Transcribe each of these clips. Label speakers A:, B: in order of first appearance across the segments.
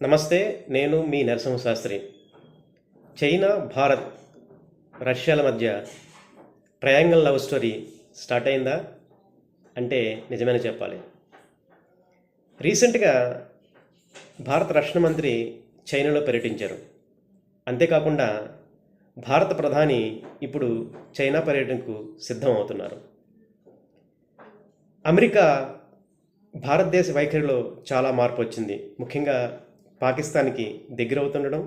A: నమస్తే. నేను మీ నరసింహ శాస్త్రి. చైనా, భారత్, రష్యాల మధ్య ట్రయాంగిల్ లవ్ స్టోరీ స్టార్ట్ అయిందా అంటే నిజమేనే చెప్పాలి. రీసెంట్గా భారత రక్షణ మంత్రి చైనాలో పర్యటించారు. అంతేకాకుండా భారత ప్రధాని ఇప్పుడు చైనా పర్యటనకు సిద్ధం అవుతున్నారు. అమెరికా భారతదేశ వైఖరిలో చాలా మార్పు వచ్చింది. ముఖ్యంగా పాకిస్తాన్కి దగ్గర అవుతుండడం,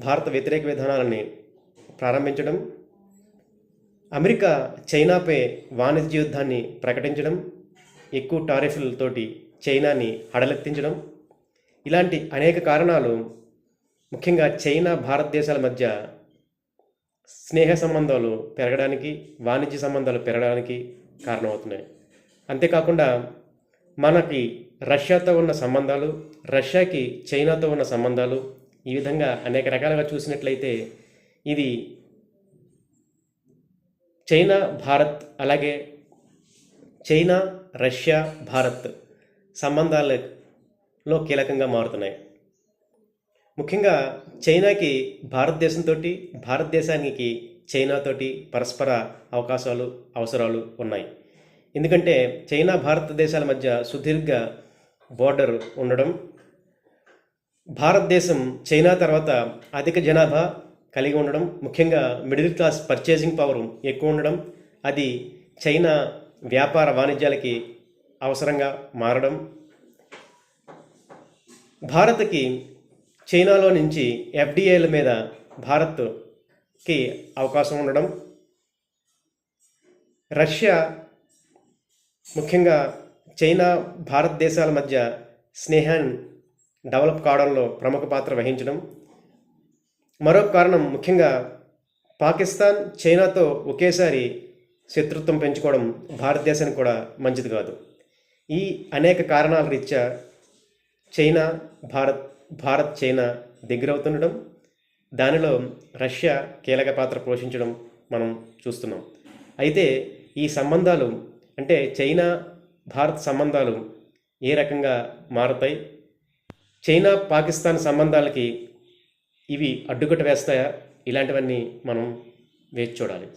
A: భారత వ్యతిరేక విధానాలని ప్రారంభించడం, అమెరికా చైనాపై వాణిజ్య యుద్ధాన్ని ప్రకటించడం, ఎక్కువ టారిఫ్లతోటి చైనాని హడలెత్తించడం, ఇలాంటి అనేక కారణాలు ముఖ్యంగా చైనా భారతదేశాల మధ్య స్నేహ సంబంధాలు పెరగడానికి, వాణిజ్య సంబంధాలు పెరగడానికి కారణమవుతున్నాయి. అంతేకాకుండా మనకి రష్యాతో ఉన్న సంబంధాలు, రష్యాకి చైనాతో ఉన్న సంబంధాలు, ఈ విధంగా అనేక రకాలుగా చూసినట్లయితే ఇది చైనా భారత్, అలాగే చైనా రష్యా భారత్ సంబంధాలలో కీలకంగా మారుతున్నాయి. ముఖ్యంగా చైనాకి భారతదేశంతో, భారతదేశానికి చైనాతోటి పరస్పర అవసరాలు ఉన్నాయి. ఎందుకంటే చైనా భారతదేశాల మధ్య సుదీర్ఘ బోర్డర్ ఉండడం, భారతదేశం చైనా తర్వాత అధిక జనాభా కలిగి ఉండడం, ముఖ్యంగా మిడిల్ క్లాస్ పర్చేసింగ్ పవర్ ఎక్కువ ఉండడం, అది చైనా వ్యాపార వాణిజ్యాలకి అవసరంగా మారడం, భారత్కి చైనాలో నుంచి ఎఫ్డిఐల మీద భారత్కి అవకాశం ఉండడం, రష్యా ముఖ్యంగా చైనా భారతదేశాల మధ్య స్నేహాన్ని డెవలప్ కావడంలో ప్రముఖ పాత్ర వహించడం, మరొక కారణం ముఖ్యంగా పాకిస్తాన్ చైనాతో ఒకేసారి శత్రుత్వం పెంచుకోవడం భారతదేశానికి కూడా మంచిది కాదు. ఈ అనేక కారణాల రీత్యా చైనా భారత్ చైనా దగ్గరవుతుండడం, దానిలో రష్యా కీలక పాత్ర పోషించడం మనం చూస్తున్నాం. అయితే ఈ సంబంధాలు అంటే చైనా భారత్ సంబంధాలు ఏ రకంగా మారుతాయి, చైనా పాకిస్తాన్ సంబంధాలకి ఇవి అడ్డుకట్ట వేస్తాయా, ఇలాంటివన్నీ మనం వేచి చూడాలి.